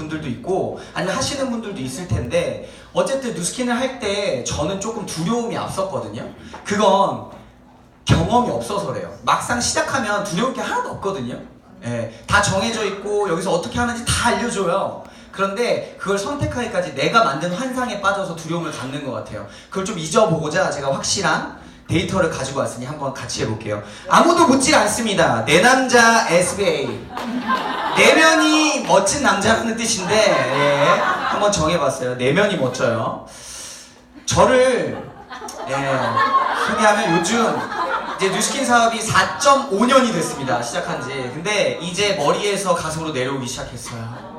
분들도 있고 아니면 하시는 분들도 있을 텐데 어쨌든 누스킨을 할 때 저는 조금 두려움이 앞섰거든요. 그건 경험이 없어서 그래요. 막상 시작하면 두려울 게 하나도 없거든요. 예, 다 정해져 있고 여기서 어떻게 하는지 다 알려줘요. 그런데 그걸 선택하기까지 내가 만든 환상에 빠져서 두려움을 갖는 것 같아요. 그걸 좀 잊어보고자 제가 확실한 데이터를 가지고 왔으니 한번 같이 해볼게요. 아무도 묻질 않습니다. 내 남자 SBA. 내면이 멋진 남자라는 뜻인데 예, 한번 정해봤어요. 내면이 멋져요. 저를 소개하면 요즘 이제 누스킨 사업이 4.5년이 됐습니다. 시작한 지. 근데 이제 머리에서 가슴으로 내려오기 시작했어요.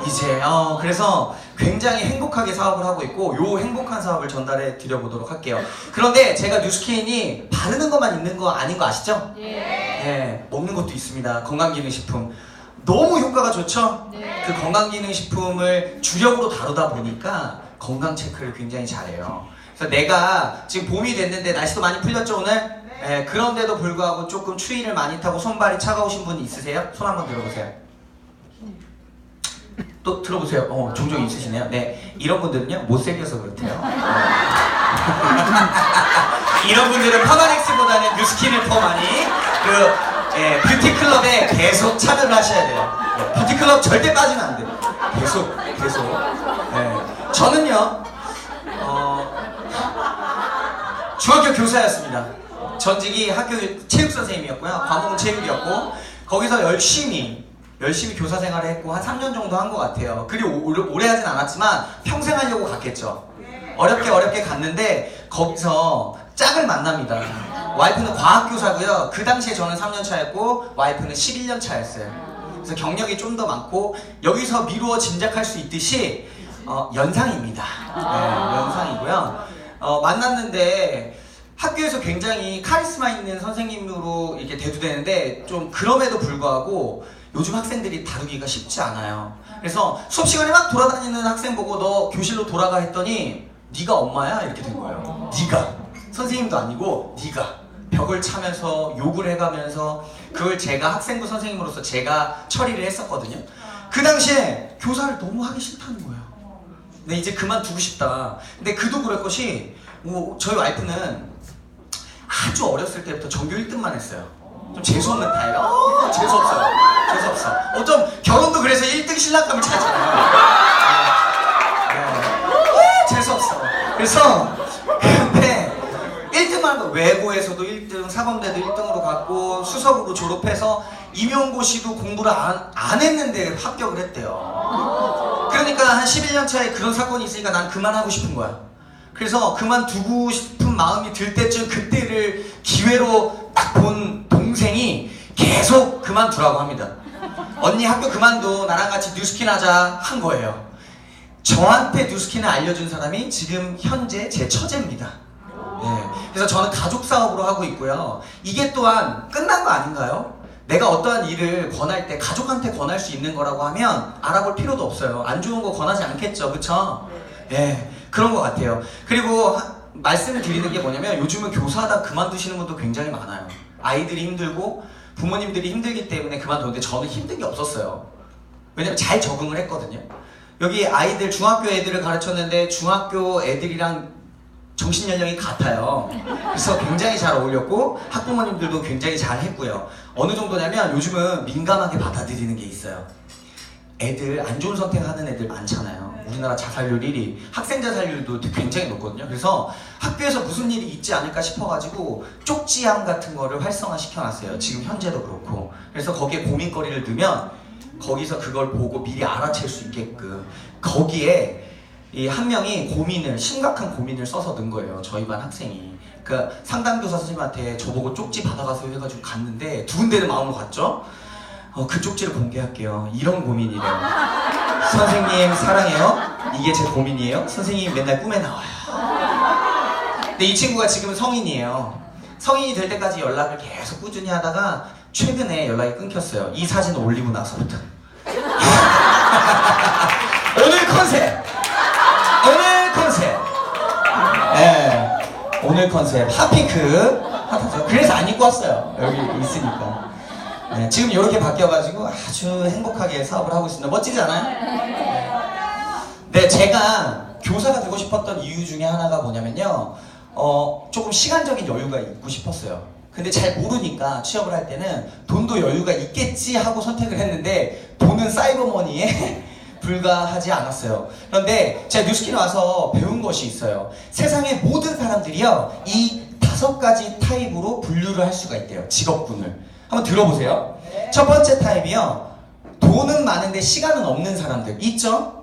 이제 그래서 굉장히 행복하게 사업을 하고 있고 요 행복한 사업을 전달해 드려보도록 할게요. 그런데 제가 누스킨이 바르는 것만 있는 거 아닌 거 아시죠? 예, 먹는 것도 있습니다. 건강기능식품 너무 효과가 좋죠? 그 건강기능식품을 주력으로 다루다 보니까 건강 체크를 굉장히 잘해요. 그래서 내가 지금 봄이 됐는데 날씨도 많이 풀렸죠 오늘? 예, 그런데도 불구하고 조금 추위를 많이 타고 손발이 차가우신 분이 있으세요? 손 한번 들어보세요. 또 들어보세요. 종종 있으시네요. 네, 이런 분들은요 못생겨서 그렇대요. 이런 분들은 파마넥스보다는 누스킨을 더 많이 뷰티클럽에 계속 참여를 하셔야 돼요. 뷰티클럽 절대 빠지면 안 돼요. 계속. 저는요 중학교 교사였습니다. 전직이 학교 체육 선생님이었고요. 과목은 체육이었고 거기서 열심히 교사 생활을 했고 한 3년 정도 한 것 같아요. 그리 오래 하진 않았지만 평생 하려고 갔겠죠. 어렵게 갔는데 거기서 짝을 만납니다. 와이프는 과학교사고요. 그 당시에 저는 3년 차였고 와이프는 11년 차였어요. 그래서 경력이 좀 더 많고 여기서 미루어 짐작할 수 있듯이 연상입니다. 네, 연상이고요. 만났는데 학교에서 굉장히 카리스마 있는 선생님으로 이렇게 대두되는데 좀 그럼에도 불구하고 요즘 학생들이 다루기가 쉽지 않아요. 그래서 수업 시간에 막 돌아다니는 학생 보고 너 교실로 돌아가 했더니 네가 엄마야? 이렇게 된 거예요. 네가 선생님도 아니고 네가 벽을 차면서 욕을 해가면서 그걸 제가 학생부 선생님으로서 제가 처리를 했었거든요. 그 당시에 교사를 너무 하기 싫다는 거예요. 근데 이제 그만두고 싶다. 근데 그도 그럴 것이 저희 와이프는 아주 어렸을 때부터 전교 1등만 했어요. 좀 재수없는 타입. 재수없어. 좀 결혼도 그래서 1등 신랑감을 찾잖아요. 재수없어. 그래서 근데 1등만 한 거 외고에서도 1등, 사범대도 1등으로 갔고 수석으로 졸업해서 임용고시도 공부를 안 했는데 합격을 했대요. 그러니까 한 11년 차에 그런 사건이 있으니까 난 그만하고 싶은 거야. 그래서 그만두고 싶은 마음이 들 때쯤 그때를 기회로 딱 본 동생이 계속 그만두라고 합니다. 언니 학교 그만둬 나랑 같이 뉴스킨 하자 한 거예요. 저한테 뉴스킨을 알려준 사람이 지금 현재 제 처제입니다. 네. 그래서 저는 가족 사업으로 하고 있고요. 이게 또한 끝난 거 아닌가요? 내가 어떠한 일을 권할 때 가족한테 권할 수 있는 거라고 하면 알아볼 필요도 없어요. 안 좋은 거 권하지 않겠죠, 그쵸? 네, 그런 것 같아요. 그리고 말씀을 드리는 게 뭐냐면 요즘은 교사하다 그만두시는 분도 굉장히 많아요. 아이들이 힘들고 부모님들이 힘들기 때문에 그만두는데 저는 힘든 게 없었어요. 왜냐면 잘 적응을 했거든요. 여기 아이들 중학교 애들을 가르쳤는데 중학교 애들이랑 정신연령이 같아요. 그래서 굉장히 잘 어울렸고 학부모님들도 굉장히 잘 했고요. 어느 정도냐면 요즘은 민감하게 받아들이는 게 있어요. 애들 안 좋은 선택하는 애들 많잖아요. 우리나라 자살률 1위, 학생 자살률도 굉장히 높거든요. 그래서 학교에서 무슨 일이 있지 않을까 싶어가지고 쪽지함 같은 거를 활성화 시켜놨어요. 지금 현재도 그렇고. 그래서 거기에 고민거리를 넣으면 거기서 그걸 보고 미리 알아챌 수 있게끔 거기에 이 한 명이 심각한 고민을 써서 넣은 거예요. 저희 반 학생이. 그러니까 상담교사 선생님한테 저보고 쪽지 받아가세요 해가지고 갔는데 두근대는 마음으로 갔죠. 그 쪽지를 공개할게요. 이런 고민이래요. 선생님 사랑해요. 이게 제 고민이에요. 선생님 맨날 꿈에 나와요. 근데 이 친구가 지금 성인이에요. 성인이 될 때까지 연락을 계속 꾸준히 하다가 최근에 연락이 끊겼어요. 이 사진을 올리고 나서부터. 오늘 컨셉 핫핑크 핫하죠. 그래서 안 입고 왔어요. 여기 있으니까. 네, 지금 이렇게 바뀌어가지고 아주 행복하게 사업을 하고 있습니다. 멋지지 않아요? 네, 제가 교사가 되고 싶었던 이유 중에 하나가 뭐냐면요. 조금 시간적인 여유가 있고 싶었어요. 근데 잘 모르니까 취업을 할 때는 돈도 여유가 있겠지 하고 선택을 했는데 돈은 사이버머니에 불과하지 않았어요. 그런데 제가 뉴스킨에 와서 배운 것이 있어요. 세상의 모든 사람들이요, 이 5가지 타입으로 분류를 할 수가 있대요. 직업군을. 한번 들어보세요. 첫 번째 타입이요, 돈은 많은데 시간은 없는 사람들 있죠?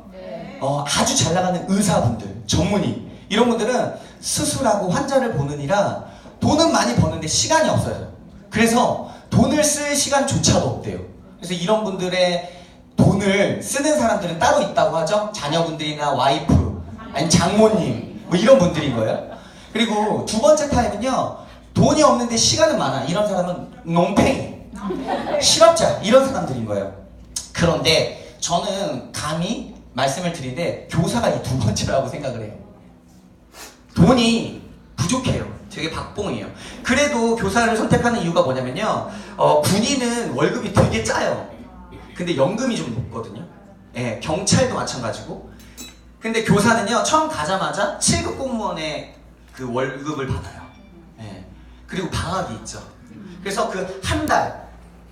아주 잘 나가는 의사분들, 전문의, 이런 분들은 수술하고 환자를 보느니라 돈은 많이 버는데 시간이 없어요. 그래서 돈을 쓸 시간조차도 없대요. 그래서 이런 분들의 돈을 쓰는 사람들은 따로 있다고 하죠. 자녀분들이나 와이프, 아니 장모님, 뭐 이런 분들인 거예요. 그리고 두 번째 타입은요, 돈이 없는데 시간은 많아. 이런 사람은 농팽이, 실업자, 이런 사람들인 거예요. 그런데 저는 감히 말씀을 드리는데 교사가 이 두 번째라고 생각을 해요. 돈이 부족해요. 되게 박봉이에요. 그래도 교사를 선택하는 이유가 뭐냐면요, 군인은 월급이 되게 짜요. 근데 연금이 좀 높거든요. 예, 경찰도 마찬가지고. 근데 교사는요, 처음 가자마자 7급 공무원의 그 월급을 받아요. 예. 그리고 방학이 있죠. 그래서 그 한 달,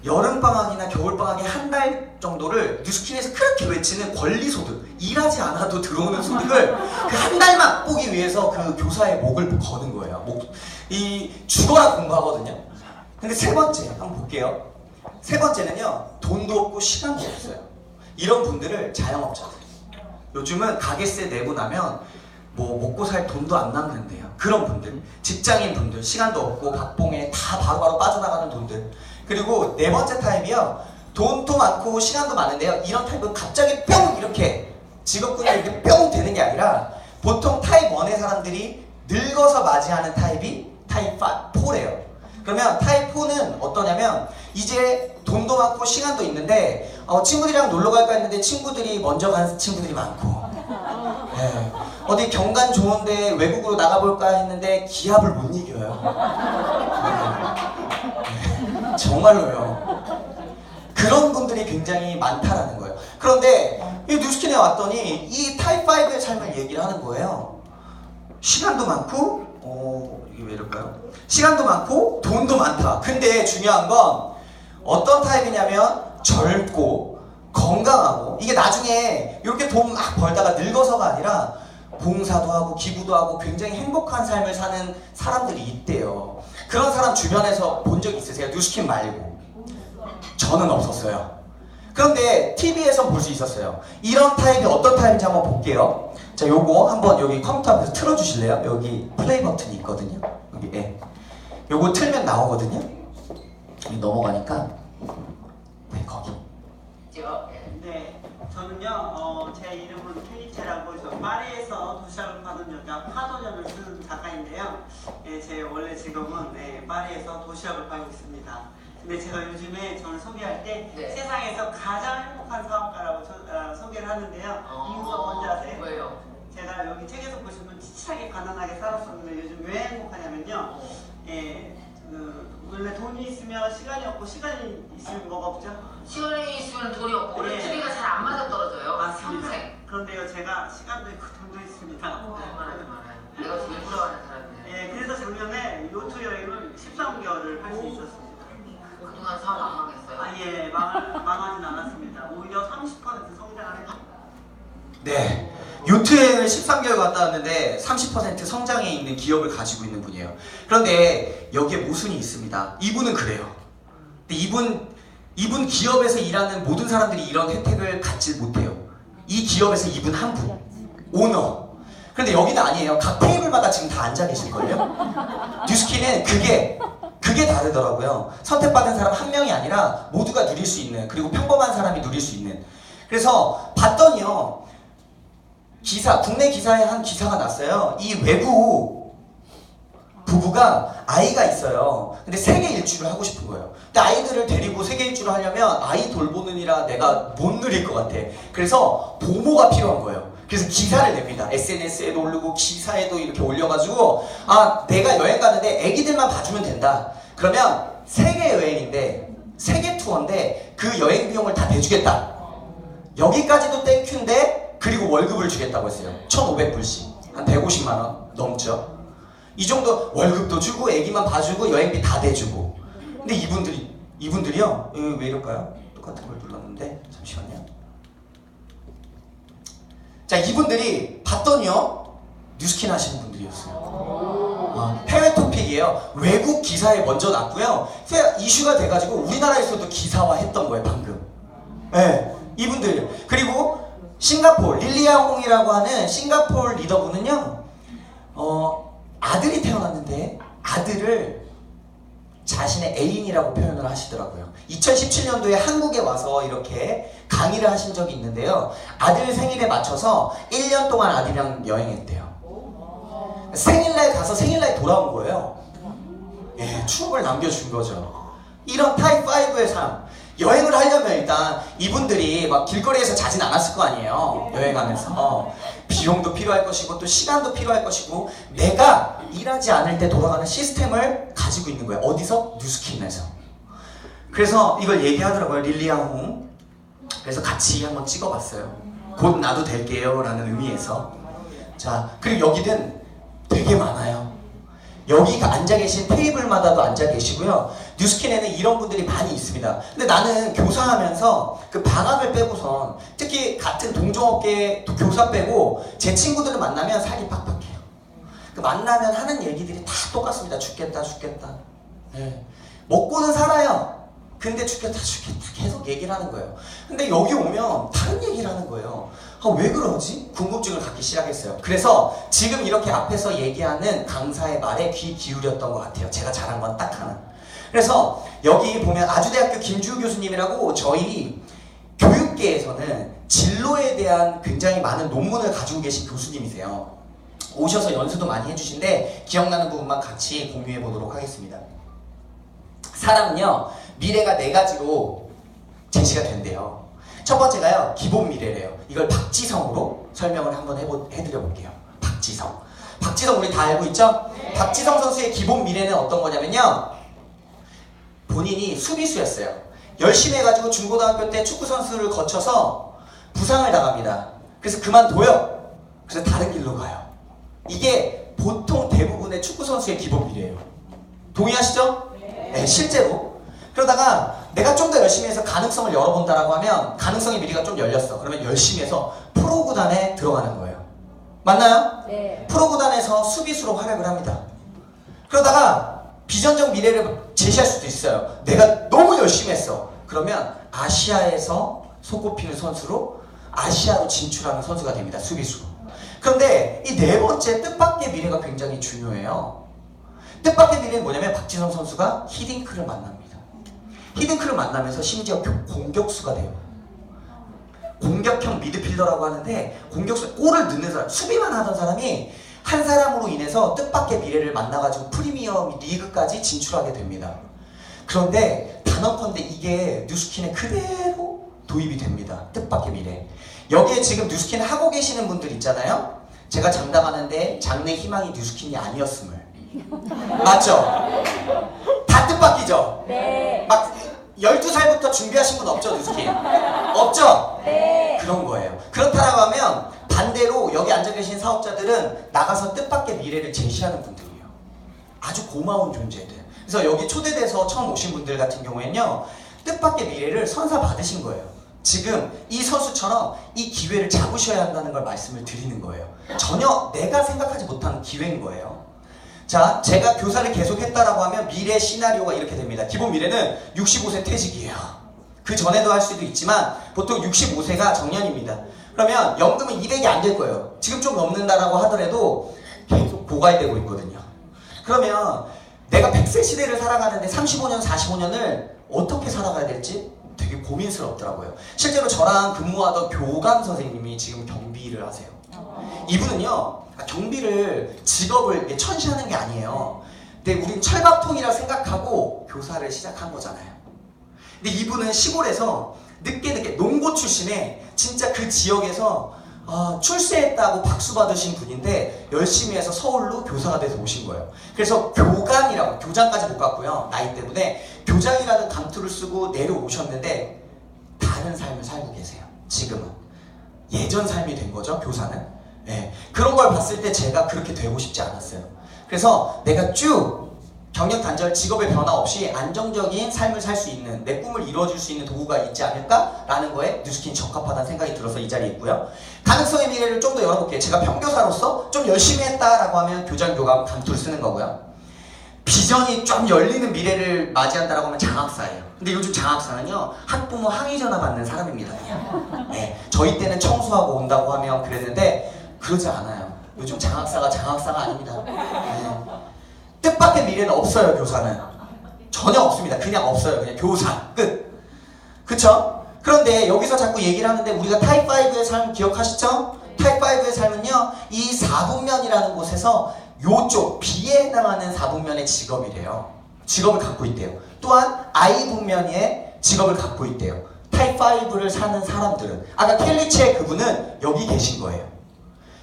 여름방학이나 겨울방학의 한 달 정도를 뉴스킨에서 그렇게 외치는 권리소득, 일하지 않아도 들어오는 소득을 그 한 달 맛보기 위해서 그 교사의 목을 거는 거예요. 이 죽어라 공부하거든요. 근데 세 번째 한번 볼게요. 세 번째는요, 돈도 없고 시간도 없어요. 이런 분들을 자영업자들, 요즘은 가게세 내고 나면 뭐 먹고 살 돈도 안 남는데요. 그런 분들, 직장인 분들, 시간도 없고 박봉에 다 바로바로 빠져나가는 돈들. 그리고 네 번째 타입이요, 돈도 많고 시간도 많은데요, 이런 타입은 갑자기 뿅 이렇게 직업군이 이렇게 뿅 되는 게 아니라 보통 타입 1의 사람들이 늙어서 맞이하는 타입이 타입 4래요. 그러면 타입 4는 어떠냐면, 이제 돈도 많고 시간도 있는데 친구들이랑 놀러 갈까 했는데 친구들이 먼저 간 친구들이 많고, 네. 어디 경관 좋은데 외국으로 나가볼까 했는데 기합을 못 이겨요. 네. 정말로요. 그런 분들이 굉장히 많다라는 거예요. 그런데 이 뉴스킨에 왔더니 이 타입 5의 삶을 얘기를 하는 거예요. 시간도 많고, 이게 왜 이럴까요? 시간도 많고 돈도 많다. 근데 중요한 건 어떤 타입이냐면 젊고 건강하고, 이게 나중에 이렇게 돈 막 벌다가 늙어서가 아니라 봉사도 하고 기부도 하고 굉장히 행복한 삶을 사는 사람들이 있대요. 그런 사람 주변에서 본 적 있으세요? 뉴스킨 말고. 저는 없었어요. 그런데 TV에서 볼 수 있었어요. 이런 타입이 어떤 타입인지 한번 볼게요. 자, 요거 한번 여기 컴퓨터 앞에서 틀어주실래요? 여기 플레이 버튼이 있거든요. 여기, 예. 요거 틀면 나오거든요. 여기 넘어가니까. 네, 거기. 네, 저는요, 제 이름은 케이체라고, 저 파리에서 도시락을 파는 여자 파도녀를 쓰는 작가인데요. 예, 제 원래 직업은 파리에서 도시락을 팔고 있습니다. 근데 제가 요즘에 저를 소개할 때 세상에서 가장 행복한 사업가라고 소개를 하는데요. 이유가 뭔지 아세요? 왜요? 제가 여기 책에서 보시면 치치하게 가난하게 살았었는데 요즘 왜 행복하냐면요. 원래 돈이 있으면 시간이 없고, 시간이 있으면 뭐가 없죠? 시간이 있으면 돈이 없고 우리 네. TV가 잘 안 맞아 떨어져요. 맞습니다. 평생. 그런데요, 제가 시간도 있고 돈도 있습니다. 얼마나 내가 제일 부러워하는 사람이네. 예, 그래서 작년에 요트 여행을 13개월을 할 수 있었습니다. 그동안 사업 안 망했어요. 예, 망하진 않았습니다. 오히려 30% 성장을 했죠. 네, 요트 여행을 13개월 갔다 왔는데 30% 성장해 있는 기업을 가지고 있는 분이에요. 그런데 여기에 모순이 있습니다. 이분은 그래요. 근데 이분 기업에서 일하는 모든 사람들이 이런 혜택을 갖지 못해요. 이 기업에서 이분 한 분, 오너. 그런데 여기는 아니에요. 각 테이블마다 지금 다 앉아 계실걸요? 뉴스킨은 그게 다르더라고요. 선택받은 사람 한 명이 아니라 모두가 누릴 수 있는, 그리고 평범한 사람이 누릴 수 있는. 그래서 봤더니요, 국내 기사에 한 기사가 났어요. 이 외국 부부가 아이가 있어요. 근데 세계 일주를 하고 싶은 거예요. 근데 아이들을 데리고 세계 일주를 하려면 아이 돌보느니라 내가 못 누릴 것 같아. 그래서 보모가 필요한 거예요. 그래서 기사를 냅니다. SNS에도 올리고 기사에도 이렇게 올려가지고, 내가 여행 가는데 애기들만 봐주면 된다. 그러면 세계 여행인데, 세계 투어인데 그 여행 비용을 다 내주겠다. 여기까지도 땡큐인데, 그리고 월급을 주겠다고 했어요. 1,500불씩. 한 150만 원 넘죠. 이 정도 월급도 주고 애기만 봐주고 여행비 다 대주고. 근데 이분들이요. 왜 이럴까요? 똑같은 걸 눌렀는데 잠시만요. 자, 이분들이 봤더니요 뉴스킨 하시는 분들이었어요. 해외 토픽이에요. 외국 기사에 먼저 났고요. 이슈가 돼가지고 우리나라에서도 기사화했던 거예요 방금. 네, 이분들. 그리고 싱가포르 릴리아 홍이라고 하는 싱가포르 리더분은요, 아들이 태어났는데 아들을 자신의 애인이라고 표현을 하시더라고요. 2017년도에 한국에 와서 이렇게 강의를 하신 적이 있는데요. 아들 생일에 맞춰서 1년 동안 아들이랑 여행했대요. 생일날 가서 생일날 돌아온 거예요. 예, 추억을 남겨준 거죠. 이런 타입 5의 삶. 여행을 하려면 일단 이분들이 막 길거리에서 자진 않았을 거 아니에요. 여행하면서. 비용도 필요할 것이고 또 시간도 필요할 것이고 내가 일하지 않을 때 돌아가는 시스템을 가지고 있는 거예요. 어디서? 뉴스킨에서. 그래서 이걸 얘기하더라고요. 릴리아 홍. 그래서 같이 한번 찍어봤어요. 곧 나도 될게요 라는 의미에서. 자, 그리고 여기는 되게 많아요. 여기가 앉아 계신 테이블마다도 앉아 계시고요. 뉴스킨에는 이런 분들이 많이 있습니다. 근데 나는 교사하면서 그 방학을 빼고선 특히 같은 동종업계 교사 빼고 제 친구들을 만나면 살이 빡빡해요. 그 만나면 하는 얘기들이 다 똑같습니다. 죽겠다. 네. 먹고는 살아요. 근데 죽겠다 계속 얘기를 하는 거예요. 근데 여기 오면 다른 얘기를 하는 거예요. 왜 그러지? 궁금증을 갖기 시작했어요. 그래서 지금 이렇게 앞에서 얘기하는 강사의 말에 귀 기울였던 것 같아요. 제가 잘한 건 딱 하나. 그래서 여기 보면 아주대학교 김주우 교수님이라고 저희 교육계에서는 진로에 대한 굉장히 많은 논문을 가지고 계신 교수님이세요. 오셔서 연수도 많이 해주신데 기억나는 부분만 같이 공유해 보도록 하겠습니다. 사람은요, 미래가 4가지로 제시가 된대요. 첫 번째가요, 기본 미래래요. 이걸 박지성으로 설명을 한번 해드려 볼게요. 박지성 우리 다 알고 있죠? 네. 박지성 선수의 기본 미래는 어떤 거냐면요, 본인이 수비수였어요. 열심히 해가지고 중고등학교 때 축구 선수를 거쳐서 부상을 당합니다. 그래서 그만둬요. 그래서 다른 길로 가요. 이게 보통 대부분의 축구 선수의 기본 미래예요. 동의하시죠? 네, 실제로. 그러다가 내가 좀 더 열심히 해서 가능성을 열어본다라고 하면 가능성의 미래가 좀 열렸어. 그러면 열심히 해서 프로구단에 들어가는 거예요. 맞나요? 네. 프로구단에서 수비수로 활약을 합니다. 그러다가 비전적 미래를 제시할 수도 있어요. 내가 너무 열심히 했어. 그러면 아시아에서 손꼽히는 선수로 아시아로 진출하는 선수가 됩니다. 수비수로. 그런데 이 4번째 뜻밖의 미래가 굉장히 중요해요. 뜻밖의 미래는 뭐냐면 박지성 선수가 히딩크를 만납니다. 히딩크를 만나면서 심지어 공격수가 돼요. 공격형 미드필더라고 하는데 공격수, 골을 넣는 사람, 수비만 하던 사람이 한 사람으로 인해서 뜻밖의 미래를 만나가지고 프리미어 리그까지 진출하게 됩니다. 그런데 단언컨대 이게 뉴스킨에 그대로 도입이 됩니다. 뜻밖의 미래. 여기에 지금 뉴스킨 하고 계시는 분들 있잖아요. 제가 장담하는데 장래 희망이 뉴스킨이 아니었음을. 맞죠? 다 뜻밖이죠? 네. 막 12살부터 준비하신 분 없죠, 뉴스킨? 없죠? 네. 그런 거예요. 그렇다라고 하면 반대로 여기 앉아 계신 사업자들은 나가서 뜻밖의 미래를 제시하는 분들이에요. 아주 고마운 존재들. 그래서 여기 초대돼서 처음 오신 분들 같은 경우에는요, 뜻밖의 미래를 선사 받으신 거예요. 지금 이 선수처럼 이 기회를 잡으셔야 한다는 걸 말씀을 드리는 거예요. 전혀 내가 생각하지 못한 기회인 거예요. 자, 제가 교사를 계속 했다라고 하면 미래 시나리오가 이렇게 됩니다. 기본 미래는 65세 퇴직이에요. 그 전에도 할 수도 있지만 보통 65세가 정년입니다. 그러면 연금은 200이 안 될 거예요. 지금 좀 넘는다라고 하더라도 계속 고갈되고 있거든요. 그러면 내가 100세 시대를 살아가는데 35년, 45년을 어떻게 살아가야 될지 되게 고민스럽더라고요. 실제로 저랑 근무하던 교감 선생님이 지금 경비를 하세요. 이분은요, 경비를 직업을 천시하는 게 아니에요. 근데 우린 철밥통이라 생각하고 교사를 시작한 거잖아요. 근데 이분은 시골에서 늦게 농고 출신에 진짜 그 지역에서 출세했다고 박수 받으신 분인데 열심히 해서 서울로 교사가 돼서 오신 거예요. 그래서 교감이라고, 교장까지 못 갔고요. 나이 때문에 교장이라는 감투를 쓰고 내려오셨는데 다른 삶을 살고 계세요. 지금은 예전 삶이 된 거죠, 교사는. 예, 그런 걸 봤을 때 제가 그렇게 되고 싶지 않았어요. 그래서 내가 쭉 경력 단절, 직업의 변화 없이 안정적인 삶을 살 수 있는, 내 꿈을 이루어줄 수 있는 도구가 있지 않을까라는 거에 뉴스킨이 적합하다는 생각이 들어서 이 자리에 있고요. 가능성의 미래를 좀 더 열어볼게요. 제가 평교사로서 좀 열심히 했다라고 하면 교장, 교감, 감투를 쓰는 거고요. 비전이 좀 열리는 미래를 맞이한다라고 하면 장학사예요. 근데 요즘 장학사는요, 학부모 항의 전화 받는 사람입니다, 그냥. 네, 저희 때는 청소하고 온다고 하면 그랬는데 그러지 않아요. 요즘 장학사가 아닙니다. 네. 뜻밖의 미래는 없어요, 교사는. 전혀 없습니다. 그냥 없어요. 그냥 교사, 끝. 그쵸? 그런데 여기서 자꾸 얘기를 하는데 우리가 타입5의 삶 기억하시죠? 타입5의 삶은요, 이 4분면이라는 곳에서 요쪽 B에 해당하는 4분면의 직업이래요. 직업을 갖고 있대요. 또한 I 분면의 직업을 갖고 있대요. 타입5를 사는 사람들은. 아까 켈리치의 그분은 여기 계신 거예요.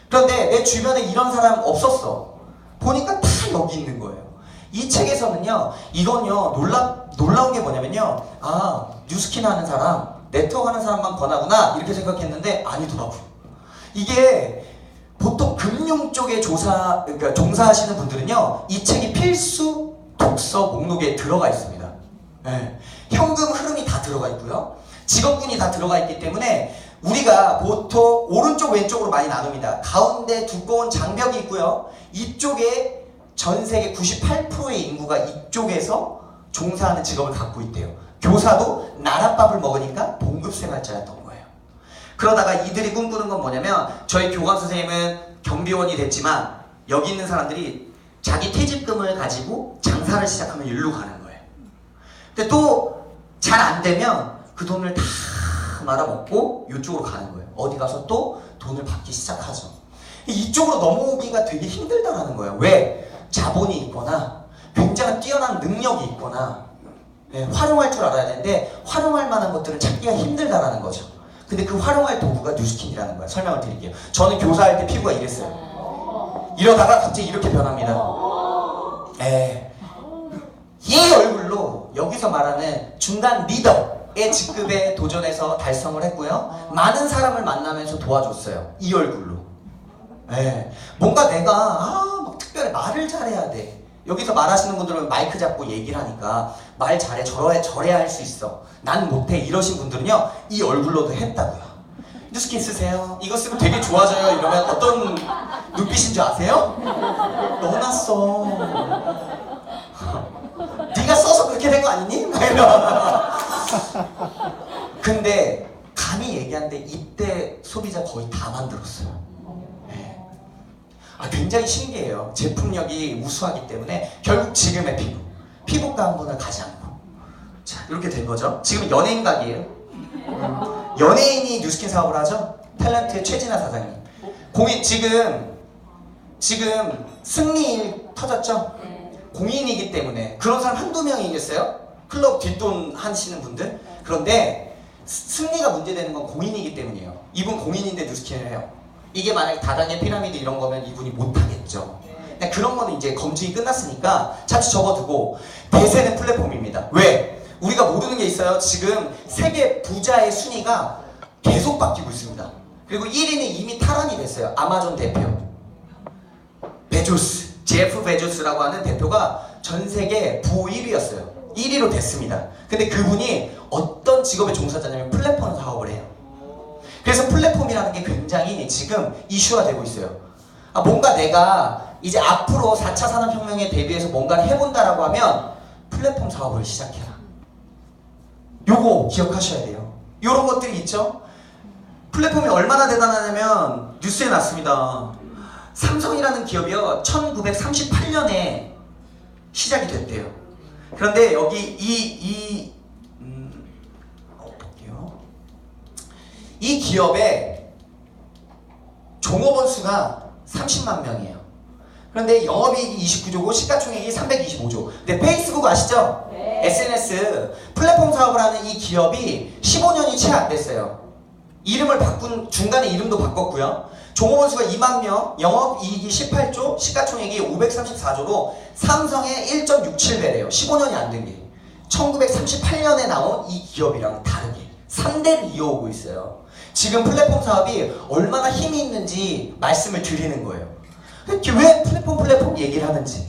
그런데 내 주변에 이런 사람 없었어. 보니까 다 여기 있는 거예요. 이 책에서는요, 이건요, 놀라운 게 뭐냐면요, 아, 뉴스킨 하는 사람, 네트워크 하는 사람만 권하구나, 이렇게 생각했는데 아니더라고요. 이게 보통 금융 쪽에 그러니까 종사하시는 분들은요, 이 책이 필수 독서 목록에 들어가 있습니다. 네. 현금 흐름이 다 들어가 있고요. 직업군이 다 들어가 있기 때문에 우리가 보통 오른쪽 왼쪽으로 많이 나눕니다. 가운데 두꺼운 장벽이 있고요. 이쪽에 전 세계 98%의 인구가 이쪽에서 종사하는 직업을 갖고 있대요. 교사도 나랏밥을 먹으니까 봉급생활자였던 거예요. 그러다가 이들이 꿈꾸는 건 뭐냐면, 저희 교감 선생님은 경비원이 됐지만 여기 있는 사람들이 자기 퇴직금을 가지고 장사를 시작하면 일로 가는 거예요. 근데 또 잘 안 되면 그 돈을 다 말아먹고 이쪽으로 가는 거예요. 어디 가서 또 돈을 받기 시작하죠. 이쪽으로 넘어오기가 되게 힘들다라는 거예요. 왜? 자본이 있거나 굉장히 뛰어난 능력이 있거나, 네, 활용할 줄 알아야 되는데 활용할 만한 것들을 찾기가 힘들다라는 거죠. 근데 그 활용할 도구가 뉴스킨이라는 거예요. 설명을 드릴게요. 저는 교사할 때 피부가 이랬어요. 이러다가 갑자기 이렇게 변합니다. 이 얼굴로 여기서 말하는 중간 리더의 직급에 도전해서 달성을 했고요. 많은 사람을 만나면서 도와줬어요. 이 얼굴로. 뭔가 내가 막 특별히 말을 잘해야 돼. 여기서 말하시는 분들은 마이크 잡고 얘기를 하니까 말 잘해, 저래야 할 수 있어. 난 못해, 이러신 분들은요, 이 얼굴로도 했다고요. 뉴스킨 쓰세요. 이거 쓰면 되게 좋아져요. 이러면 어떤 눈빛인 줄 아세요? 넣어놨어. 네가 써서 그렇게 된 거 아니니? 막 이러면. 근데 감히 얘기하는데 이때 소비자 거의 다 만들었어요. 굉장히 신기해요. 제품력이 우수하기 때문에 결국 지금의 피부과 한 번을 가지 않고, 자, 이렇게 된 거죠. 지금 연예인 각이에요. 연예인이 뉴스킨 사업을 하죠. 탤런트의 최진아 사장님. 지금 승리일 터졌죠. 공인이기 때문에 그런 사람 한두 명이겠어요? 클럽 뒷돈 하시는 분들. 그런데 승리가 문제되는 건 공인이기 때문이에요. 이분 공인인데 뉴스킨을 해요. 이게 만약에 다단계 피라미드 이런 거면 이분이 못하겠죠. 근데 그런 거는 이제 검증이 끝났으니까 잠시 접어두고, 대세는 플랫폼입니다. 왜? 우리가 모르는 게 있어요. 지금 세계 부자의 순위가 계속 바뀌고 있습니다. 그리고 1위는 이미 탈환이 됐어요. 아마존 대표 베조스, 제프 베조스라고 하는 대표가 전 세계 부호 1위였어요. 1위로 됐습니다. 근데 그분이 어떤 직업의 종사자냐면 플랫폼 사업을 해요. 그래서 플랫폼이라는 게 굉장히 지금 이슈가 되고 있어요. 뭔가 내가 이제 앞으로 4차 산업혁명에 대비해서 뭔가를 해본다라고 하면 플랫폼 사업을 시작해라. 요거 기억하셔야 돼요. 요런 것들이 있죠. 플랫폼이 얼마나 대단하냐면 뉴스에 났습니다. 삼성이라는 기업이요, 1938년에 시작이 됐대요. 그런데 여기 이 기업의 종업원 수가 30만 명이에요. 그런데 영업이익이 29조고 시가총액이 325조. 근데 페이스북 아시죠? 네. SNS 플랫폼 사업을 하는 이 기업이 15년이 채 안 됐어요. 이름을 중간에 이름도 바꿨고요. 종업원 수가 2만 명, 영업이익이 18조, 시가총액이 534조로 삼성의 1.67배래요. 15년이 안 된 게. 1938년에 나온 이 기업이랑 다르게 3대를 이어오고 있어요. 지금 플랫폼 사업이 얼마나 힘이 있는지 말씀을 드리는 거예요. 왜 플랫폼 얘기를 하는지.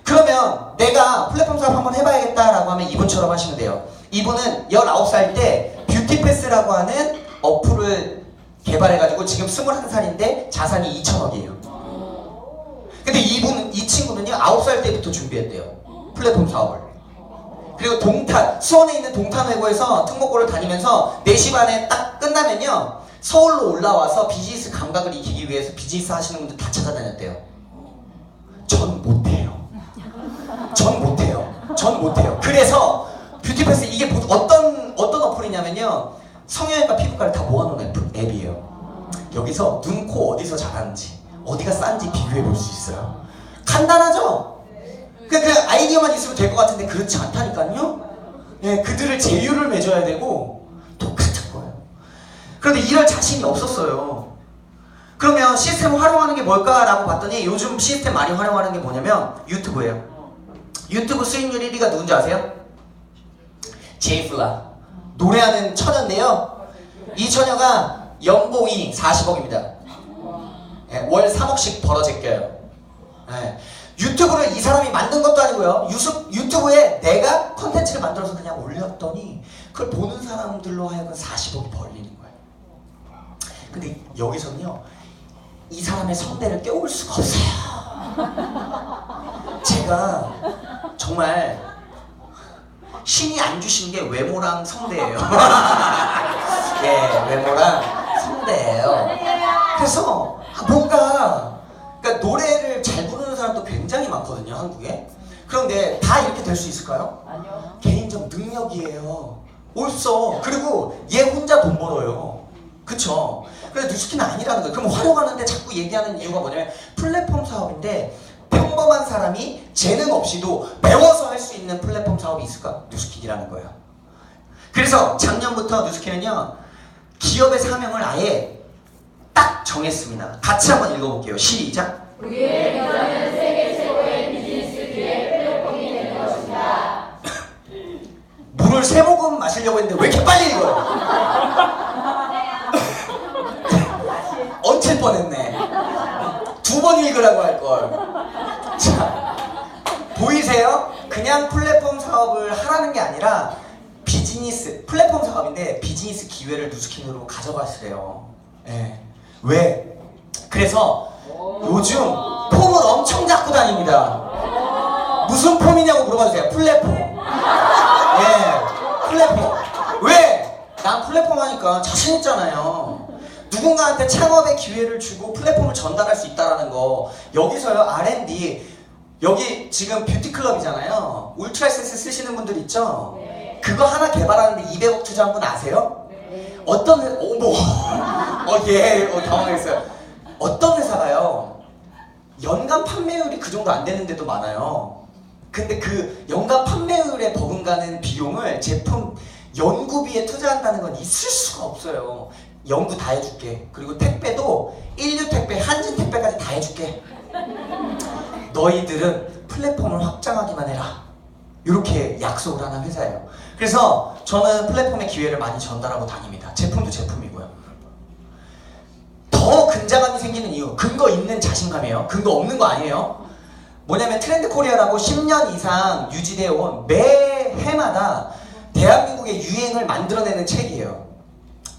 그러면 내가 플랫폼 사업 한번 해봐야겠다라고 하면 이분처럼 하시면 돼요. 이분은 19살 때 뷰티패스라고 하는 어플을 개발해가지고 지금 21살인데 자산이 2천억이에요. 근데 이 친구는요 9살 때부터 준비했대요. 플랫폼 사업을. 그리고 수원에 있는 동탄외고에서 특목고를 다니면서 4시 반에 딱 끝나면요 서울로 올라와서 비즈니스 감각을 익히기 위해서 비즈니스 하시는 분들 다 찾아다녔대요. 전 못해요. 그래서 뷰티패스 이게 어떤 어플이냐면요 성형외과 피부과를 다 모아놓은 앱이에요. 여기서 눈, 코 어디서 잘하는지 어디가 싼지 비교해 볼 수 있어요. 간단하죠? 그 아이디어만 있으면 될 것 같은데 그렇지 않다니까요. 예, 그들을 제휴를 맺어야 되고 똑같은 거예요. 그런데 이럴 자신이 없었어요. 그러면 시스템을 활용하는 게 뭘까라고 봤더니 요즘 시스템 많이 활용하는 게 뭐냐면 유튜브예요. 유튜브 수익률 1위가 누군지 아세요? 제이플라. 노래하는 처녀인데요. 이 처녀가 연봉이 40억입니다. 예, 월 3억씩 벌어제껴요. 예. 유튜브를 이 사람이 만든 것도 아니고요. 유튜브에 내가 컨텐츠를 만들어서 그냥 올렸더니 그걸 보는 사람들로 하여금 40억이 벌리는 거예요. 근데 여기서는요. 이 사람의 성대를 깨울 수가 없어요. 제가 정말 신이 안 주신 게 외모랑 성대예요. 예, 외모랑 성대예요. 그래서 뭔가 그러니까 노래를 잘 부르는 사람도 굉장히 많거든요, 한국에. 그런데 다 이렇게 될 수 있을까요? 아니요. 개인적 능력이에요. 없어. 그리고 얘 혼자 돈 벌어요. 그쵸? 그래서 뉴스키는 아니라는 거예요. 그럼 활용하는데 자꾸 얘기하는 이유가 뭐냐면 플랫폼 사업인데 평범한 사람이 재능 없이도 배워서 할 수 있는 플랫폼 사업이 있을까? 뉴스킨이라는 거예요. 그래서 작년부터 뉴스킨은요 기업의 사명을 아예 딱 정했습니다. 같이 한번 읽어볼게요. 시작. 우리의 비전은 세계 최고의 비즈니스 기회 플랫폼이 되는 것입니다. 물을 3모금 마시려고 했는데 왜 이렇게 빨리 읽어요? 얹힐 뻔했네. 2번 읽으라고 할걸. 자, 보이세요? 그냥 플랫폼 사업을 하라는 게 아니라 플랫폼 사업인데 비즈니스 기회를 뉴스킨으로 가져가시래요. 예. 왜? 그래서 요즘 폼을 엄청 잡고 다닙니다. 무슨 폼이냐고 물어봐주세요. 플랫폼. 예, 플랫폼. 왜? 난 플랫폼 하니까 자신 있잖아요. 누군가한테 창업의 기회를 주고 플랫폼을 전달할 수 있다는 거. 여기서요 R&D 여기 지금 뷰티클럽이잖아요. 울트라 에센스 쓰시는 분들 있죠? 그거 하나 개발하는데 200억 투자한 분 아세요? 어떤 당황했어요. 어떤 회사가요 연간 판매율이 그 정도 안 되는데도 많아요. 근데 그 연간 판매율에 버금가는 비용을 제품 연구비에 투자한다는 건 있을 수가 없어요. 연구 다 해줄게. 그리고 택배도 인류 택배, 한진 택배까지 다 해줄게. 너희들은 플랫폼을 확장하기만 해라. 이렇게 약속을 하는 회사예요. 그래서 저는 플랫폼의 기회를 많이 전달하고 다닙니다. 제품도 제품이고요. 더 근자감이 생기는 이유, 근거 있는 자신감이에요. 근거 없는 거 아니에요. 뭐냐면 트렌드 코리아라고 10년 이상 유지되어 온 매 해마다 대한민국의 유행을 만들어내는 책이에요.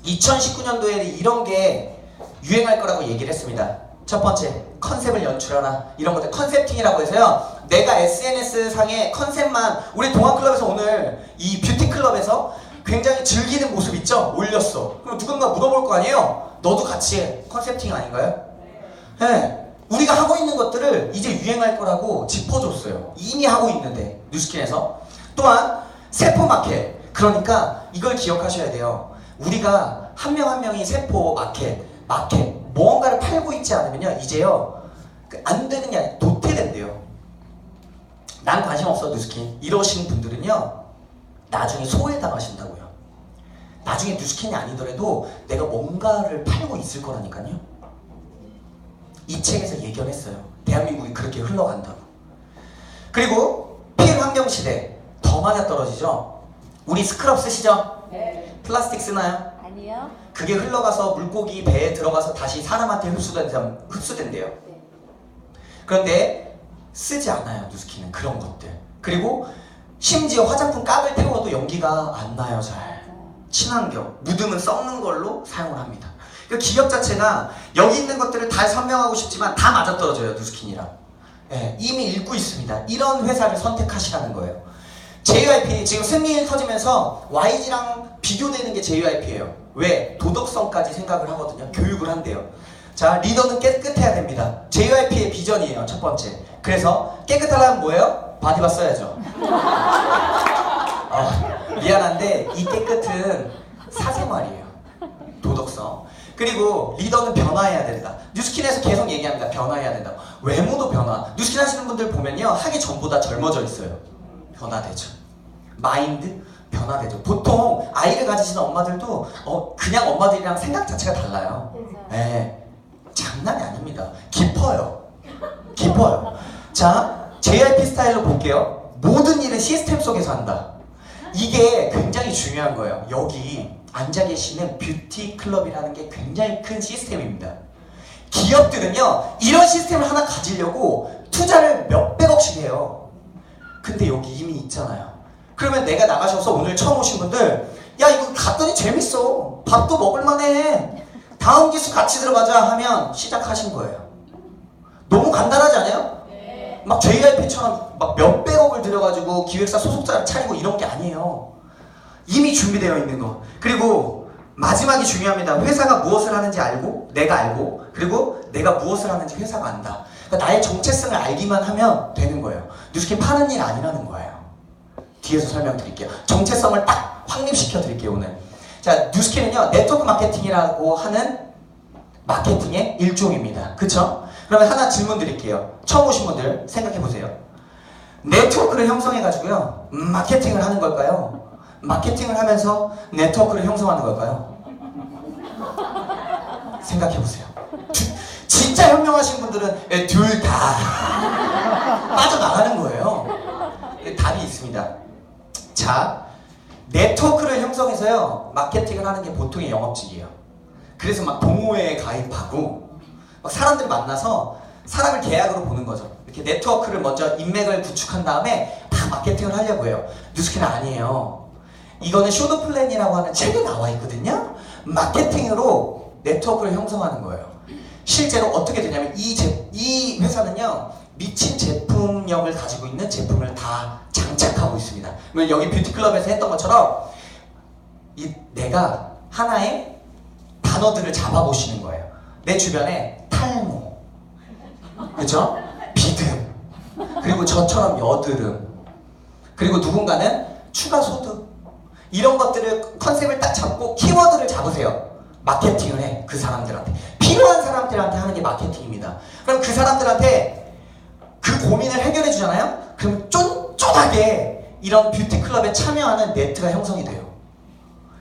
2019년도에 이런 게 유행할 거라고 얘기를 했습니다. 첫 번째, 컨셉을 연출하라. 이런 것들 컨셉팅이라고 해서요. 내가 SNS상에 컨셉만, 우리 동아클럽에서 오늘 이 뷰티클럽에서 굉장히 즐기는 모습 있죠? 올렸어. 그럼 누군가 물어볼 거 아니에요? 너도 같이 해. 컨셉팅 아닌가요? 네. 우리가 하고 있는 것들을 이제 유행할 거라고 짚어줬어요. 이미 하고 있는데, 뉴스킨에서. 또한 세포 마켓. 그러니까 이걸 기억하셔야 돼요. 우리가 한 명 한 명이 세포 마켓 무언가를 팔고 있지 않으면요 이제요 안 되는 게 아니라 도태된대요. 난 관심 없어 뉴스킨 이러시는 분들은요 나중에 소외당하신다고요. 나중에 뉴스킨이 아니더라도 내가 뭔가를 팔고 있을 거라니까요. 이 책에서 예견했어요. 대한민국이 그렇게 흘러간다고. 그리고 피해환경 시대 더 맞아 떨어지죠. 우리 스크럽 쓰시죠? 네. 플라스틱 쓰나요? 아니요. 그게 흘러가서 물고기 배에 들어가서 다시 사람한테 흡수된대요. 네. 그런데 쓰지 않아요, 누스키는 그런 것들. 그리고 심지어 화장품 깍을 태워도 연기가 안 나요, 잘. 친환경, 묻으면 썩는 걸로 사용을 합니다. 그 기업 자체가 여기 있는 것들을 다 설명하고 싶지만 다 맞아떨어져요, 누스킨이랑. 예, 이미 읽고 있습니다. 이런 회사를 선택하시라는 거예요. JYP 지금 승리일 터지면서 YG랑 비교되는 게 JYP예요. 왜? 도덕성까지 생각을 하거든요. 교육을 한대요. 자, 리더는 깨끗해야 됩니다. JYP의 비전이에요, 첫 번째. 그래서 깨끗하려면 뭐예요? 바디바 써야죠. 미안한데 이 깨끗은 사생활이에요. 도덕성. 그리고 리더는 변화해야 된다. 뉴스킨에서 계속 얘기합니다. 변화해야 된다. 외모도 변화. 뉴스킨 하시는 분들 보면요, 하기 전보다 젊어져 있어요. 변화되죠. 마인드 변화되죠. 보통 아이를 가지시는 엄마들도 그냥 엄마들이랑 생각 자체가 달라요. 네, 장난이 아닙니다. 깊어요. 깊어요. 자, JYP 스타일로 볼게요. 모든 일은 시스템 속에서 한다. 이게 굉장히 중요한 거예요. 여기 앉아 계시는 뷰티 클럽이라는 게 굉장히 큰 시스템입니다. 기업들은요, 이런 시스템을 하나 가지려고 투자를 몇백억씩 해요. 근데 여기 이미 있잖아요. 그러면 내가 나가셔서 오늘 처음 오신 분들, 야, 이거 갔더니 재밌어. 밥도 먹을만해. 다음 기수 같이 들어가자 하면 시작하신 거예요. 너무 간단하지 않아요? 네. 막 JYP처럼 막 몇백억을 들여가지고 기획사 소속사를 차리고 이런 게 아니에요. 이미 준비되어 있는 거. 그리고 마지막이 중요합니다. 회사가 무엇을 하는지 알고, 내가 알고, 그리고 내가 무엇을 하는지 회사가 안다. 그러니까 나의 정체성을 알기만 하면 되는 거예요. 뉴스킨 파는 일 아니라는 거예요. 뒤에서 설명드릴게요. 정체성을 딱 확립시켜 드릴게요, 오늘. 자, 뉴스킨은요, 네트워크 마케팅이라고 하는 마케팅의 일종입니다. 그쵸? 그러면 하나 질문 드릴게요. 처음 오신 분들 생각해 보세요. 네트워크를 형성해가지고요, 마케팅을 하는 걸까요? 마케팅을 하면서 네트워크를 형성하는 걸까요? 생각해 보세요. 진짜 현명하신 분들은 둘 다 빠져나가는 거예요. 답이 있습니다. 자, 네트워크를 형성해서요, 마케팅을 하는 게 보통의 영업직이에요. 그래서 막 동호회에 가입하고 막 사람들 만나서 사람을 계약으로 보는 거죠. 이렇게 네트워크를 먼저 인맥을 구축한 다음에 다 마케팅을 하려고 해요. 뉴스킨은 아니에요. 이거는 쇼드 플랜이라고 하는 책에 나와 있거든요. 마케팅으로 네트워크를 형성하는 거예요. 실제로 어떻게 되냐면 이 회사는요, 미친 제품력을 가지고 있는 제품을 다 장착하고 있습니다. 여기 뷰티클럽에서 했던 것처럼 내가 하나의 단어들을 잡아보시는 거예요. 내 주변에 탈모, 그죠? 비듬, 그리고 저처럼 여드름, 그리고 누군가는 추가 소득, 이런 것들을 컨셉을 딱 잡고 키워드를 잡으세요. 마케팅을 해. 그 사람들한테 필요한 사람들한테 하는 게 마케팅입니다. 그럼 그 사람들한테 그 고민을 해결해 주잖아요. 그럼 쫀쫀하게 이런 뷰티클럽에 참여하는 네트가 형성이 돼요.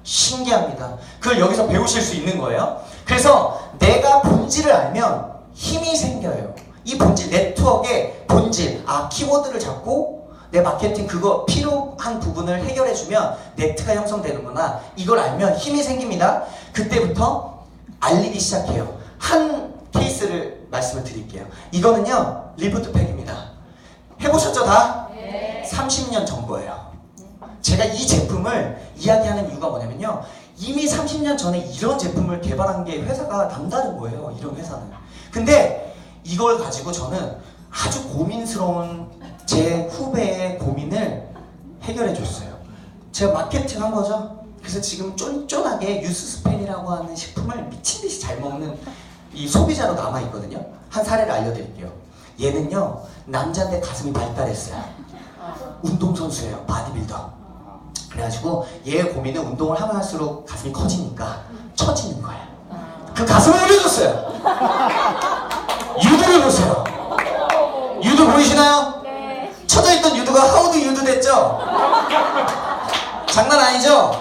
신기합니다. 그걸 여기서 배우실 수 있는 거예요. 그래서 내가 본질을 알면 힘이 생겨요. 이 본질, 네트워크의 본질, 키워드를 잡고 내 마케팅 그거 필요한 부분을 해결해주면 네트가 형성되는구나. 이걸 알면 힘이 생깁니다. 그때부터 알리기 시작해요. 한 케이스를 말씀을 드릴게요. 이거는요, 리프트팩입니다. 해보셨죠, 다? 네. 30년 전 거예요. 제가 이 제품을 이야기하는 이유가 뭐냐면요, 이미 30년 전에 이런 제품을 개발한 게 회사가 남다른 거예요. 이런 회사는. 근데 이걸 가지고 저는 아주 고민스러운 제 후배의 고민을 해결해 줬어요. 제가 마케팅 한 거죠. 그래서 지금 쫀쫀하게 유스스펜이라고 하는 식품을 미친듯이 잘 먹는 이 소비자로 남아있거든요. 한 사례를 알려드릴게요. 얘는요, 남자인데 가슴이 발달했어요. 운동선수예요. 바디빌더. 그래가지고 얘의 고민은 운동을 하면 할수록 가슴이 커지니까 처지는 거예요. 그 가슴을 올려줬어요. 유두를 보세요. 유두 보이시나요? 네. 처져있던 유두가 하우드 유두 됐죠? 장난 아니죠?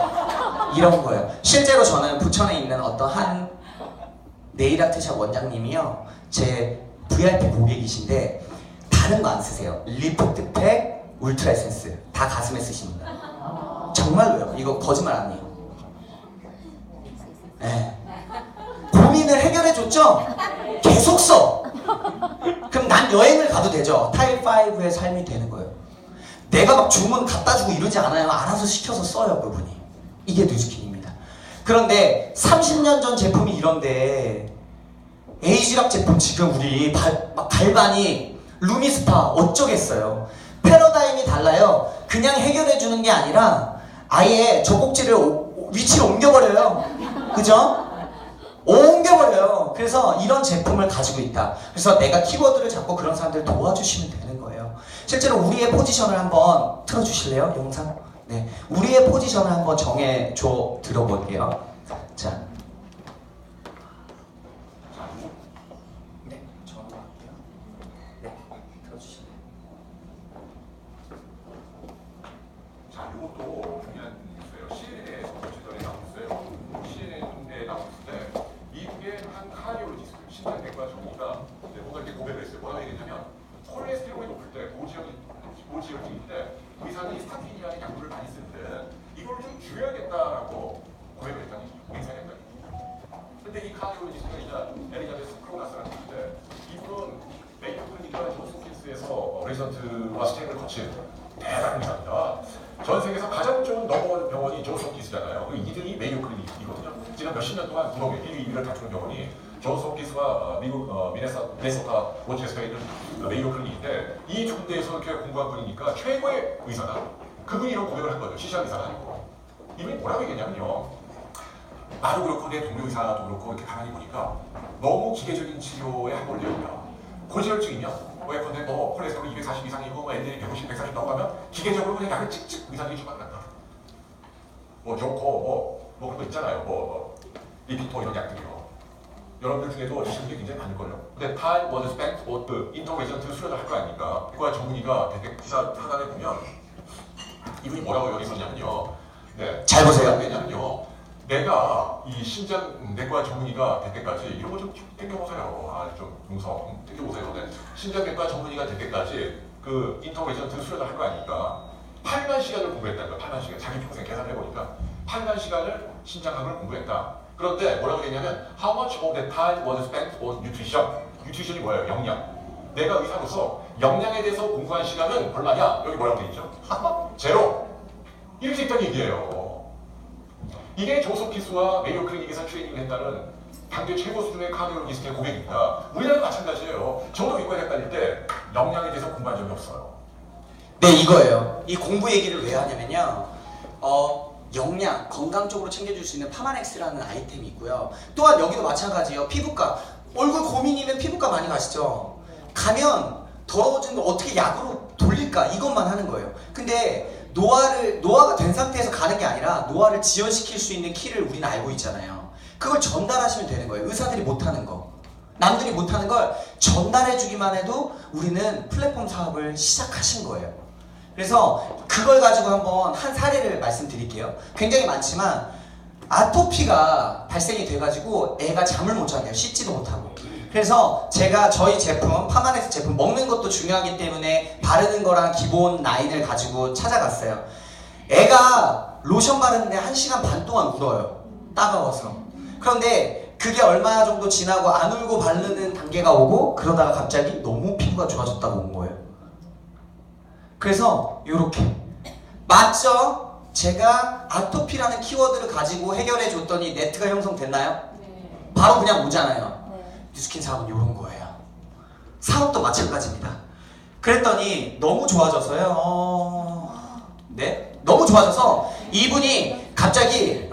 이런 거예요. 실제로 저는 부천에 있는 어떤 한 네일아트샵 원장님이요, 제 VIP 고객이신데 다른 거 안 쓰세요. 리프트팩, 울트라 에센스 다 가슴에 쓰십니다. 정말로요. 이거 거짓말 아니에요. 네. 고민을 해결해줬죠? 계속 써. 그럼 난 여행을 가도 되죠? 타입 5의 삶이 되는 거예요. 내가 막 주문 갖다 주고 이러지 않아요. 알아서 시켜서 써요, 그분이. 이게 뉴스킨입니다. 그런데 30년 전 제품이 이런데 에이지락 제품 지금 우리 발반이 루미스파 어쩌겠어요. 패러다임이 달라요. 그냥 해결해주는 게 아니라 아예 젖꼭지를 위치를 옮겨버려요. 그죠? 옮겨버려요. 그래서 이런 제품을 가지고 있다. 그래서 내가 키워드를 잡고 그런 사람들 도와주시면 되는 거예요. 실제로 우리의 포지션을 한번 틀어주실래요? 영상? 네, 우리의 포지션을 한번 정해줘 들어볼게요. 자, 네, 저는 할게요. 네, 들어주실래요? 자, 이것도 중요한 뉴스예요. CNN에 며칠 전에 나온 뉴스예요. CNN에 나온 뉴스인데 미국의 한 카디올로지스트 신장내과 전문의가 뭔가 이렇게 고백을 했어요. 뭐라고 얘기했냐면 콜레스테롤이 높을 때 고지혈증일 때 의사들이 스타틴이라는 약물을 많이 쓰는데 이걸 좀 줄여야겠다라고 고백을 했다는 맹세했다는 거죠. 근데 이 카디올로지스트가 이제 엘리자베스 크로나스라는 분인데 이분은 메이오 클리닉과 존스홉킨스에서 레지던트와 스테이를 거친 대단한 의사입니다. 전 세계에서 가장 좋은 넘버원 병원이 존스홉킨스잖아요. 그 이들이 메이오 클리닉이거든요. 지난 몇십 년 동안 구독에 1위, 2위를 다투는 병원이 존스홉킨스와 미국 미네소타 로체스터에 있는 메이오 클리닉인데 이 두 군데에서 이렇게 공부한 분이니까 최고의 의사다. 그분이 이런 고백을 한 거죠. 시시한 의사가 아니고. 이분이 뭐라고 얘기했냐면요. 나도 그렇고 내 동료 의사도 그렇고 이렇게 가만히 보니까 너무 기계적인 치료에 한몰 되었다. 고지혈증이면 예컨대 뭐 콜레스테롤 240 이상이고 뭐 LDL 150, 140 나오고 하면 기계적으로 그냥 약을 찍찍 의사들이 주만한다. 뭐 좋고 뭐 그런 거 있잖아요. 뭐 리피토 이런 약들이요. 여러분들 중에도 주시는 게 굉장히 많을걸요. 근데 time was spent on 그 인터그레이션트 수련을 할 거 아닙니까? 그거야 전문의가 기사 하단에 보면 이분이 뭐라고 여기 썼냐면요. 네. 잘 보세요. 왜냐면요. 내가 이 심장 내과 전문의가 될 때까지 이런 거 좀 땡겨보세요. 좀 음성 땡겨보세요. 네. 심장내과 전문의가 될 때까지 그 인터그레이션트 수련을 할 거 아닙니까? 8만 시간을 공부했다는 거야. 8만 시간. 자기 평생 계산을 해보니까 8만 시간을 심장학을 공부했다. 그런데 뭐라고 했냐면 How much of that time was spent on nutrition? nutrition이 뭐예요? 영양. 내가 의사로서 영양에 대해서 공부한 시간은 얼마냐? 여기 뭐라고 돼 있죠? 제로. 이렇게 있다는 얘기예요. 이게 존스홉킨스와 메이오 클리닉에서 트레이닝을 했다는 당대 최고 수준의 카디올로지스트의 고백입니다. 우리나라도 마찬가지예요. 저도 외과에 다닐 때 영양에 대해서 공부한 적이 없어요. 네, 이거예요. 이 공부 얘기를 왜 하냐면요. 영양, 건강 쪽으로 챙겨줄 수 있는 파마넥스라는 아이템이 있고요. 또한 여기도 마찬가지예요. 피부과. 얼굴 고민이면 피부과 많이 가시죠. 가면 더러워진 걸 어떻게 약으로 돌릴까? 이것만 하는 거예요. 근데 노화가 된 상태에서 가는 게 아니라 노화를 지연시킬 수 있는 키를 우리는 알고 있잖아요. 그걸 전달하시면 되는 거예요. 의사들이 못하는 거. 남들이 못하는 걸 전달해주기만 해도 우리는 플랫폼 사업을 시작하신 거예요. 그래서 그걸 가지고 한번 한 사례를 말씀드릴게요. 굉장히 많지만 아토피가 발생이 돼가지고 애가 잠을 못 자게요. 씻지도 못하고. 그래서 제가 저희 제품, 파마넥스 제품 먹는 것도 중요하기 때문에 바르는 거랑 기본 라인을 가지고 찾아갔어요. 애가 로션 바르는데 1시간 반 동안 울어요. 따가워서. 그런데 그게 얼마 정도 지나고 안 울고 바르는 단계가 오고 그러다가 갑자기 너무 피부가 좋아졌다고 온 거예요. 그래서 요렇게 맞죠? 제가 아토피라는 키워드를 가지고 해결해 줬더니 네트가 형성됐나요? 네. 바로 그냥 오잖아요. 네. 뉴스킨 사업은 요런 거예요. 사업도 마찬가지입니다. 그랬더니 너무 좋아져서요. 네? 너무 좋아져서 이분이 갑자기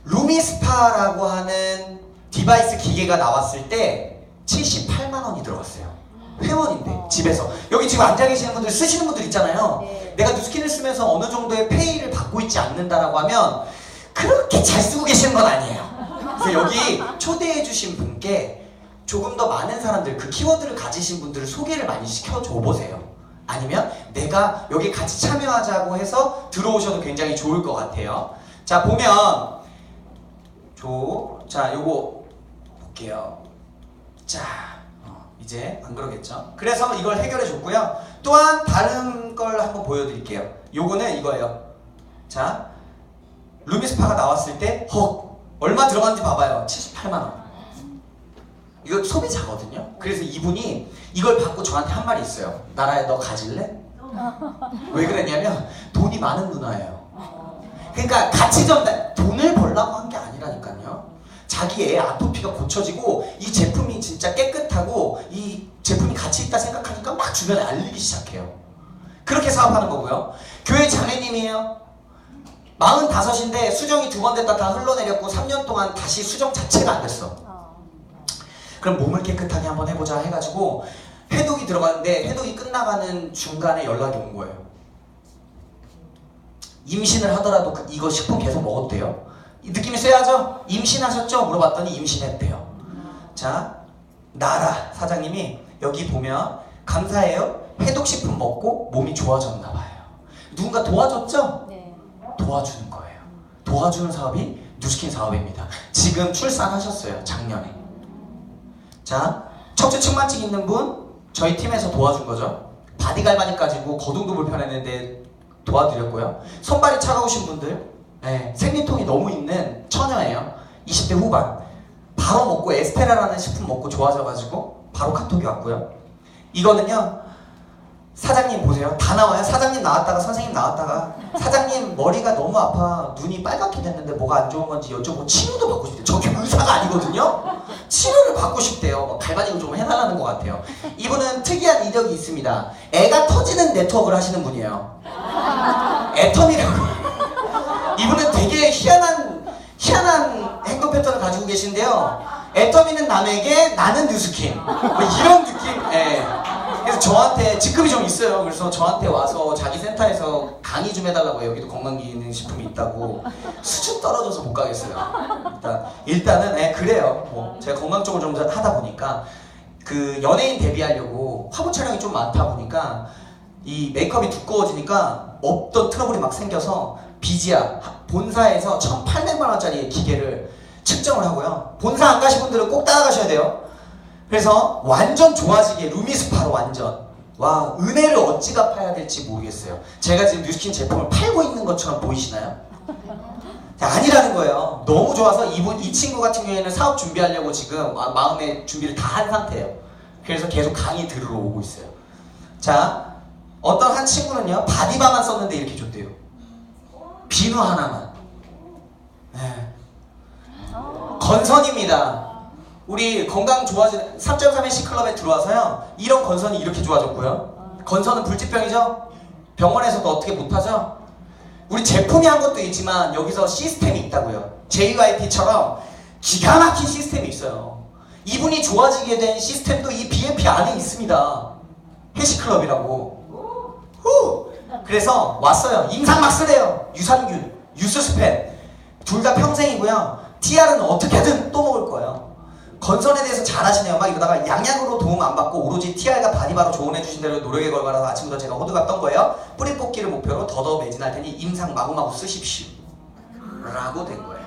루미스파라고 하는 디바이스 기계가 나왔을 때 78만 원이 들어갔어요. 회원인데 집에서 여기 지금 앉아 계시는 분들 쓰시는 분들 있잖아요. 네. 내가 뉴스킨을 쓰면서 어느 정도의 페이를 받고 있지 않는다라고 하면 그렇게 잘 쓰고 계시는 건 아니에요. 그래서 여기 초대해 주신 분께 조금 더 많은 사람들, 그 키워드를 가지신 분들을 소개를 많이 시켜줘 보세요. 아니면 내가 여기 같이 참여하자고 해서 들어오셔도 굉장히 좋을 것 같아요. 자, 보면 자, 요거 볼게요. 자, 이제 안 그러겠죠? 그래서 이걸 해결해 줬고요. 또한 다른 걸 한번 보여드릴게요. 요거는 이거예요. 자, 루미스파가 나왔을 때 얼마 들어갔는지 봐봐요. 78만 원. 이거 소비자거든요. 그래서 이분이 이걸 받고 저한테 한 말이 있어요. 나라야 너 가질래? 왜 그랬냐면 돈이 많은 누나예요. 그러니까 가치 전달, 돈을 벌라고 한 게 아니라니까요. 자기 애 아토피가 고쳐지고 이 제품이 진짜 깨끗하고 이 제품이 가치 있다 생각하니까 막 주변에 알리기 시작해요. 그렇게 사업하는 거고요. 교회 자매님이에요. 45인데 수정이 2번 됐다 다 흘러내렸고 3년 동안 다시 수정 자체가 안 됐어. 그럼 몸을 깨끗하게 한번 해보자 해가지고 해독이 들어갔는데 해독이 끝나가는 중간에 연락이 온 거예요. 임신을 하더라도 이거 식품 계속 먹어도 돼요? 이 느낌이 쎄하죠? 임신하셨죠? 물어봤더니 임신했대요. 자, 나라 사장님이 여기 보면 감사해요. 해독식품 먹고 몸이 좋아졌나 봐요. 누군가 도와줬죠? 네. 도와주는 거예요. 도와주는 사업이 뉴스킨 사업입니다. 지금 출산하셨어요. 작년에. 자, 척추 측만증 있는 분 저희 팀에서 도와준 거죠. 바디갈바닉 가지고 거동도 불편했는데 도와드렸고요. 손발이 차가우신 분들, 네, 생리통이 너무 있는 처녀예요. 20대 후반. 바로 먹고 에스테라라는 식품 먹고 좋아져가지고 바로 카톡이 왔고요. 이거는요. 사장님 보세요. 다 나와요. 사장님 나왔다가 선생님 나왔다가 사장님 머리가 너무 아파. 눈이 빨갛게 됐는데 뭐가 안 좋은 건지 여쭤보고 치료도 받고 싶대요. 저게 의사가 아니거든요. 치료를 받고 싶대요. 뭐 갈바닉을 좀 해달라는 것 같아요. 이분은 특이한 이력이 있습니다. 애가 터지는 네트워크를 하시는 분이에요. 애텀이라고. 이분은 되게 희한한 행동 패턴을 가지고 계신데요. 애터미는 남에게 나는 뉴스킨 뭐 이런 느낌. 예. 그래서 저한테 직급이 좀 있어요. 그래서 저한테 와서 자기 센터에서 강의 좀 해달라고. 여기도 건강기능식품이 있다고. 수준 떨어져서 못 가겠어요. 일단은 그래요. 뭐 제가 건강 쪽을 좀 하다 보니까 그 연예인 데뷔하려고 화보 촬영이 좀 많다 보니까 이 메이크업이 두꺼워지니까 없던 트러블이 막 생겨서 비지아 본사에서 1,800만 원짜리 기계를 측정을 하고요. 본사 안 가신 분들은 꼭 따라가셔야 돼요. 그래서 완전 좋아지게 루미스파로 완전. 와, 은혜를 어찌 갚아야 될지 모르겠어요. 제가 지금 뉴스킨 제품을 팔고 있는 것처럼 보이시나요? 아니라는 거예요. 너무 좋아서 이 친구 같은 경우에는 사업 준비하려고 지금 마음의 준비를 다 한 상태예요. 그래서 계속 강의 들으러 오고 있어요. 자, 어떤 한 친구는요 바디바만 썼는데 이렇게 줬대요. 비누 하나만. 네. 건선입니다. 우리 건강 좋아지는 3.3 C클럽에 들어와서요 이런 건선이 이렇게 좋아졌고요. 건선은 불치병이죠. 병원에서도 어떻게 못하죠. 우리 제품이 한 것도 있지만 여기서 시스템이 있다고요. JYP처럼 기가 막힌 시스템이 있어요. 이분이 좋아지게 된 시스템도 이 BMP 안에 있습니다. 해시클럽이라고. 그래서 왔어요. 임상 막 쓰래요. 유산균, 유스스펜 둘 다 평생이고요. TR은 어떻게든 또 먹을 거예요. 건선에 대해서 잘 아시네요. 막 이러다가 양약으로 도움 안 받고 오로지 TR과 바디바로 조언해주신 대로 노력에 걸어가서 아침부터 제가 호두갑 떤 거예요. 뿌리 뽑기를 목표로 더더 매진할 테니 임상 마구마구 쓰십시오 라고 된 거예요.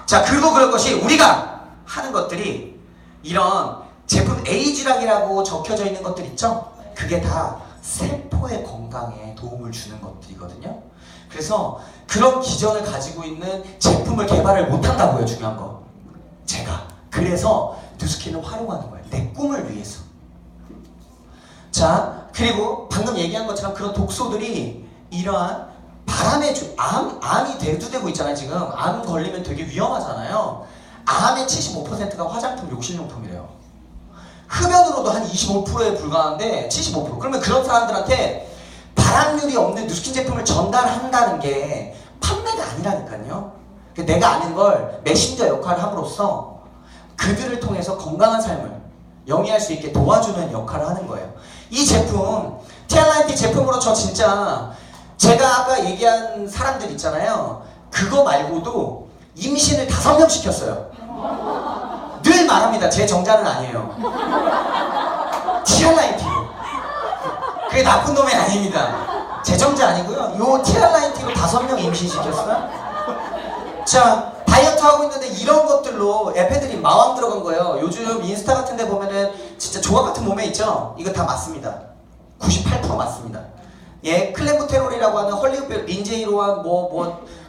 자, 그리고 그럴 것이 우리가 하는 것들이 이런 제품 에이지락이라고 적혀져 있는 것들 있죠? 그게 다 세포의 건강에 도움을 주는 것들이거든요. 그래서 그런 기전을 가지고 있는 제품을 개발을 못한다고요. 중요한 거 제가. 그래서 뉴스킨을 활용하는 거예요. 내 꿈을 위해서. 자, 그리고 방금 얘기한 것처럼 그런 독소들이 이러한 바람에 암이 대두되고 있잖아요. 지금 암 걸리면 되게 위험하잖아요. 암의 75%가 화장품, 욕실용품이래요. 흡연으로도 한 25%에 불과한데 75%. 그러면 그런 사람들한테 발암률이 없는 뉴스킨 제품을 전달한다는 게 판매가 아니라니까요. 내가 아는 걸 메신저 역할을 함으로써 그들을 통해서 건강한 삶을 영위할 수 있게 도와주는 역할을 하는 거예요. 이 제품, TLIT 제품으로 저 진짜 제가 아까 얘기한 사람들 있잖아요. 그거 말고도 임신을 5명 시켰어요. 늘 말합니다. 제 정자는 아니에요. TLIT로. 그게 나쁜 놈이 아닙니다. 제 정자 아니고요. 요 TLIT로 5명 임신시켰어요. 자, 다이어트 하고 있는데 이런 것들로 에페드린 마왕 들어간 거예요. 요즘 인스타 같은 데 보면은 진짜 조각 같은 몸에 있죠? 이거 다 맞습니다. 98% 맞습니다. 예, 클렌부테롤이라고 하는 헐리우드 배우 린제이 로한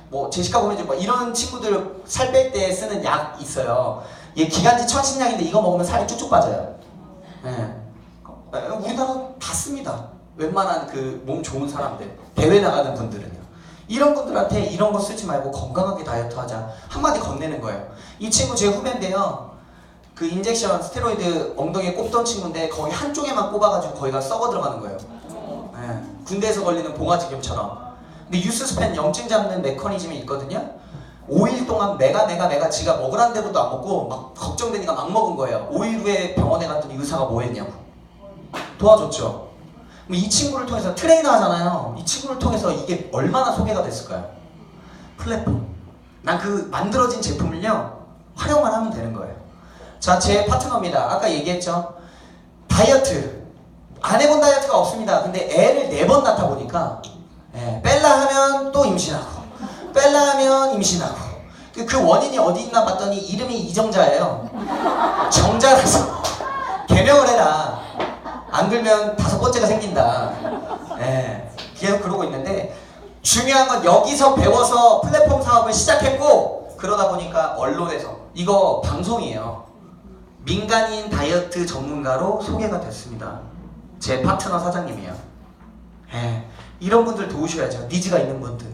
뭐 제시카 보면 뭐 이런 친구들 살 뺄 때 쓰는 약 있어요. 얘 기관지 천신약인데 이거 먹으면 살이 쭉쭉 빠져요. 예. 우리나라 다 씁니다. 웬만한 그 몸 좋은 사람들, 대회 나가는 분들은요. 이런 분들한테 이런 거 쓰지 말고 건강하게 다이어트 하자. 한마디 건네는 거예요. 이 친구 제 후배인데요. 그 인젝션 스테로이드 엉덩이에 꼽던 친구인데 거기 한쪽에만 꼽아가지고 거기가 썩어 들어가는 거예요. 예. 군대에서 걸리는 봉화지겸처럼. 근데 유스스펜 염증 잡는 메커니즘이 있거든요. 5일 동안 메가 지가 먹으란 대로도 안 먹고 막 걱정되니까 막 먹은 거예요. 5일 후에 병원에 갔더니 의사가 뭐 했냐고. 도와줬죠. 이 친구를 통해서 트레이너 하잖아요. 이 친구를 통해서 이게 얼마나 소개가 됐을까요? 플랫폼. 난 그 만들어진 제품을요 활용만 하면 되는 거예요. 자, 제 파트너입니다. 아까 얘기했죠. 다이어트. 안 해본 다이어트가 없습니다. 근데 애를 4번 낳다 보니까 뺄라 하면 또 임신하고 뺄라 하면 임신하고 그 원인이 어디 있나 봤더니 이름이 이정자예요. 정자라서 개명을 해라. 안 그러면 5번째가 생긴다. 계속 그러고 있는데 중요한 건 여기서 배워서 플랫폼 사업을 시작했고 그러다 보니까 언론에서 이거 방송이에요. 민간인 다이어트 전문가로 소개가 됐습니다. 제 파트너 사장님이에요. 이런 분들 도우셔야죠. 니즈가 있는 분들.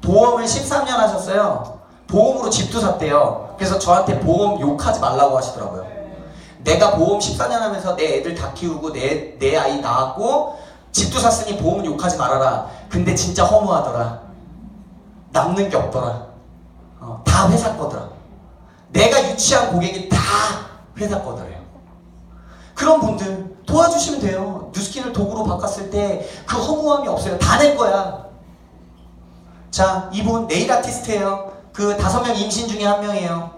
보험을 13년 하셨어요. 보험으로 집도 샀대요. 그래서 저한테 보험 욕하지 말라고 하시더라고요. 내가 보험 14년 하면서 내 애들 다 키우고 내 아이 낳았고 집도 샀으니 보험 욕하지 말아라. 근데 진짜 허무하더라. 남는 게 없더라. 다 회사 거더라. 내가 유치한 고객이 다 회사 거더래요. 그런 분들 도와주시면 돼요. 뉴스킨을 도구로 바꿨을 때 그 허무함이 없어요. 다 낼 거야. 자, 이분 네일 아티스트예요. 그 5명 임신 중에 1명이에요.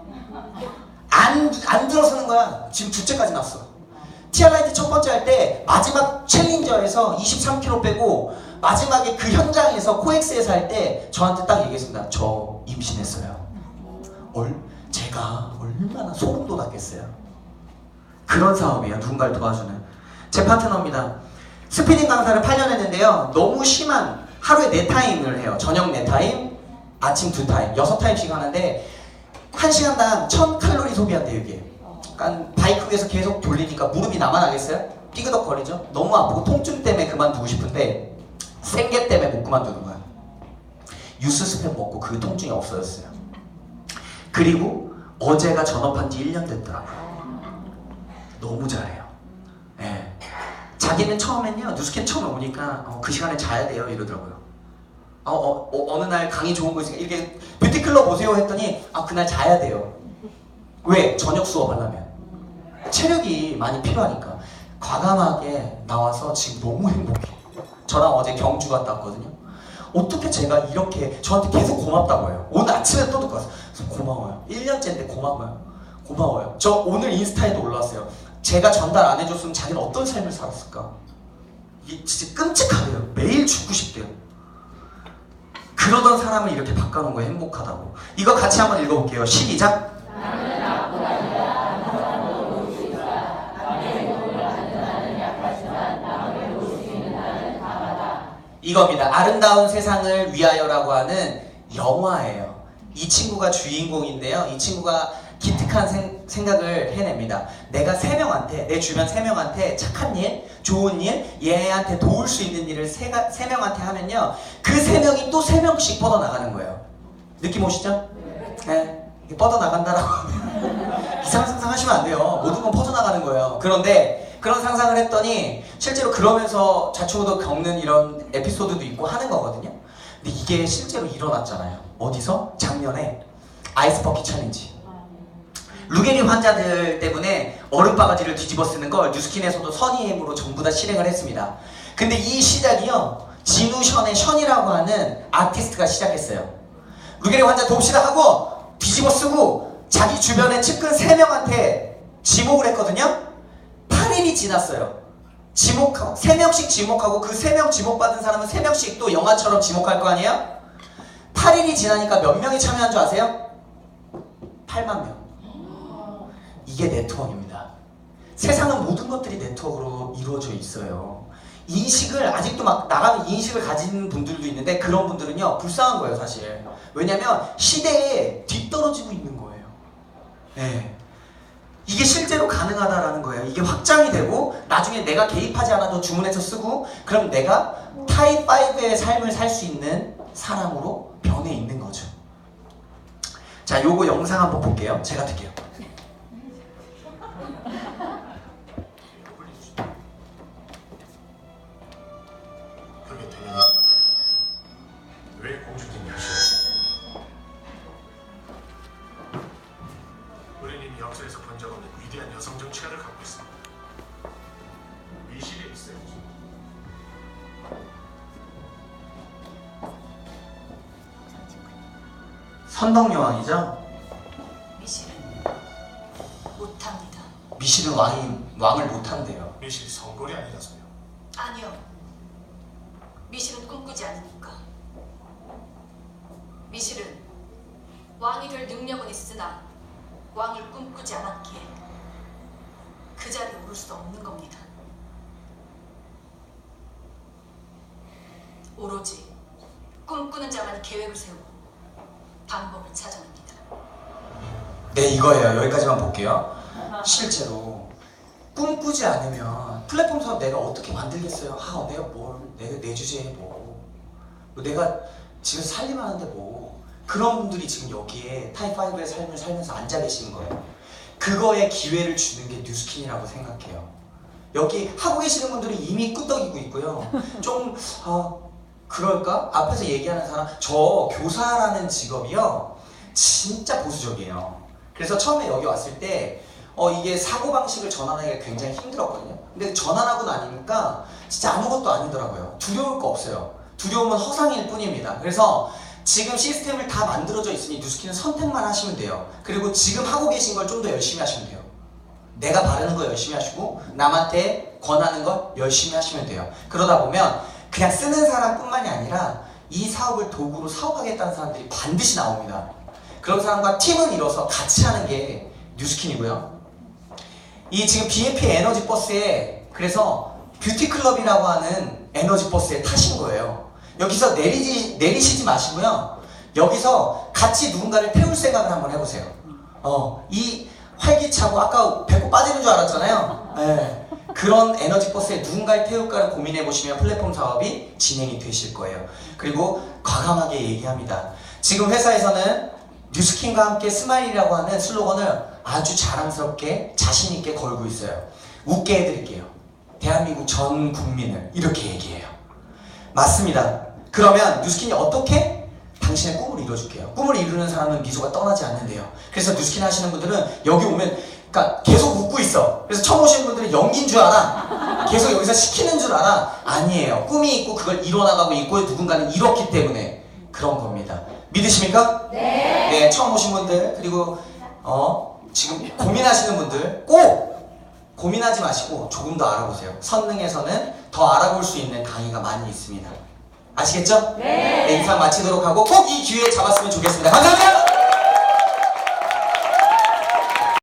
안 들어서는 거야. 지금 둘째까지 났어. 티아라이트 첫 번째 할 때 마지막 챌린저에서 23kg 빼고 마지막에 그 현장에서 코엑스에서 할 때 저한테 딱 얘기했습니다. 저 임신했어요. 제가 얼마나 소름 돋았겠어요. 그런 사업이에요. 누군가를 도와주는. 제 파트너입니다. 스피닝 강사를 8년 했는데요. 너무 심한 하루에 4타임을 해요. 저녁 4타임, 아침 2타임, 6타임씩 하는데 1시간당 1000칼로리 소비한대요. 이게. 그러니까 바이크 위에서 계속 돌리니까 무릎이 남아나겠어요? 삐그덕거리죠? 너무 아프고 통증 때문에 그만두고 싶은데 생계 때문에 못 그만두는 거야. 유스스펜 먹고 그 통증이 없어졌어요. 그리고 어제가 전업한 지 1년 됐더라고요. 너무 잘해요. 자기는 처음엔요, 뉴스캔 처음 오니까 그 시간에 자야 돼요 이러더라고요. 어느 날 강의 좋은 거 있으니까 이렇게 뷰티클럽 오세요 했더니 그날 자야 돼요. 왜? 저녁 수업 하려면. 체력이 많이 필요하니까. 과감하게 나와서 지금 너무 행복해. 저랑 어제 경주 갔다 왔거든요. 어떻게 제가 이렇게 저한테 계속 고맙다고 해요. 오늘 아침에 또 듣고 왔어요. 고마워요. 1년째인데 고마워요. 저 오늘 인스타에도 올라왔어요. 제가 전달 안 해줬으면 자기는 어떤 삶을 살았을까? 이게 진짜 끔찍하대요. 매일 죽고 싶대요. 그러던 사람을 이렇게 바꿔놓은 거예요. 행복하다고. 이거 같이 한번 읽어볼게요. 시작. 나는 아프다 아니다. 다른 사람도 도울 수 있다. 남의 행복을 받는 나는 약하지만 남을 도울 수 있는 나는 강하다. 이겁니다. 아름다운 세상을 위하여라고 하는 영화예요. 이 친구가 주인공인데요. 이 친구가 기특한 생각을 해냅니다. 내가 3명한테, 내 주변 3명한테 착한 일, 좋은 일, 얘한테 도울 수 있는 일을 3명한테 하면요. 그 3명이 또 3명씩 뻗어나가는 거예요. 느낌 오시죠? 네. 뻗어나간다라고 이상한 상상 하시면 안 돼요. 모든 건 퍼져나가는 거예요. 그런데 그런 상상을 했더니 실제로 그러면서 자충우도 겪는 이런 에피소드도 있고 하는 거거든요. 근데 이게 실제로 일어났잖아요. 어디서? 작년에 아이스버킷 챌린지. 루게리 환자들 때문에 얼음바가지를 뒤집어 쓰는 걸 뉴스킨에서도 선의임으로 전부 다 실행을 했습니다. 근데 이 시작이요, 진우 션의 션이라고 하는 아티스트가 시작했어요. 루게리 환자 돕시다 하고 뒤집어 쓰고 자기 주변에 측근 3명한테 지목을 했거든요. 8일이 지났어요. 지목하고 3명씩 지목하고 그 3명 지목받은 사람은 3명씩 또 영화처럼 지목할 거 아니에요? 8일이 지나니까 몇 명이 참여한 줄 아세요? 8만 명. 이게 네트워크입니다. 세상은 모든 것들이 네트워크로 이루어져 있어요. 인식을 아직도 막 나가면 인식을 가진 분들도 있는데 그런 분들은요 불쌍한 거예요 사실. 왜냐면 시대에 뒤떨어지고 있는 거예요. 네. 이게 실제로 가능하다라는 거예요. 이게 확장이 되고 나중에 내가 개입하지 않아도 주문해서 쓰고 그럼 내가 타입 5의 삶을 살 수 있는 사람으로 변해 있는 거죠. 자, 요거 영상 한번 볼게요. 제가 틀게요. 그게 당연히 왜 공주님이 하시오? 우린 이미 역사에서 본 적 없는 위대한 여성 정치가를 갖고 있습니다. 미실에 있어요. 선덕여왕이죠? 미실은 못합니다. 미실은 왕을 못한대요. 미실이 성골이 아니라서요. 아니요. 미실은 꿈꾸지 않으니까. 미실은 왕이 될 능력은 있으나 왕을 꿈꾸지 않았기에 그 자리에 오를 수 없는 겁니다. 오로지 꿈꾸는 자만이 계획을 세우고 방법을 찾아냅니다. 네, 이거예요. 여기까지만 볼게요. 실제로 꿈꾸지 않으면 플랫폼 사업 내가 어떻게 만들겠어요? 아, 내가 내 주제에 내가 집에서 살림을 하는데 그런 분들이 지금 여기에 타입 5의 삶을 살면서 앉아 계시는 거예요. 그거에 기회를 주는 게 뉴스킨이라고 생각해요. 여기 하고 계시는 분들은 이미 끄덕이고 있고요. 좀 그럴까? 앞에서 얘기하는 사람, 저 교사라는 직업이요 진짜 보수적이에요. 그래서 처음에 여기 왔을 때 이게 사고방식을 전환하기가 굉장히 힘들었거든요. 근데 전환하고 나니까 진짜 아무것도 아니더라고요. 두려울 거 없어요. 두려움은 허상일 뿐입니다. 그래서 지금 시스템을 다 만들어져 있으니 뉴스킨은 선택만 하시면 돼요. 그리고 지금 하고 계신 걸 좀 더 열심히 하시면 돼요. 내가 바르는 거 열심히 하시고 남한테 권하는 거 열심히 하시면 돼요. 그러다 보면 그냥 쓰는 사람뿐만이 아니라 이 사업을 도구로 사업하겠다는 사람들이 반드시 나옵니다. 그런 사람과 팀을 이뤄서 같이 하는 게 뉴스킨이고요. 이 지금 BMP 에너지 버스에 그래서 뷰티클럽이라고 하는 에너지 버스에 타신 거예요. 여기서 내리시지 마시고요. 여기서 같이 누군가를 태울 생각을 한번 해보세요. 이 활기차고 아까 배꼽 빠지는 줄 알았잖아요. 네. 그런 에너지 버스에 누군가를 태울까를 고민해보시면 플랫폼 사업이 진행이 되실 거예요. 그리고 과감하게 얘기합니다. 지금 회사에서는 뉴스킨과 함께 스마일이라고 하는 슬로건을 아주 자랑스럽게 자신있게 걸고 있어요. 웃게 해드릴게요. 대한민국 전 국민을 이렇게 얘기해요. 맞습니다. 그러면 뉴스킨이 어떻게 당신의 꿈을 이뤄줄게요. 꿈을 이루는 사람은 미소가 떠나지 않는데요. 그래서 뉴스킨 하시는 분들은 여기 오면 그러니까 계속 웃고 있어. 그래서 처음 오시는 분들은 연기인 줄 알아. 계속 여기서 시키는 줄 알아. 아니에요. 꿈이 있고 그걸 이뤄나가고 있고 누군가는 이뤘기 때문에 그런 겁니다. 믿으십니까? 네. 네, 처음 오신 분들 그리고 지금 고민하시는 분들 꼭 고민하지 마시고 조금 더 알아보세요. 선능에서는 더 알아볼 수 있는 강의가 많이 있습니다. 아시겠죠? 네. 네, 이상 마치도록 하고 꼭 이 기회 잡았으면 좋겠습니다. 감사합니다.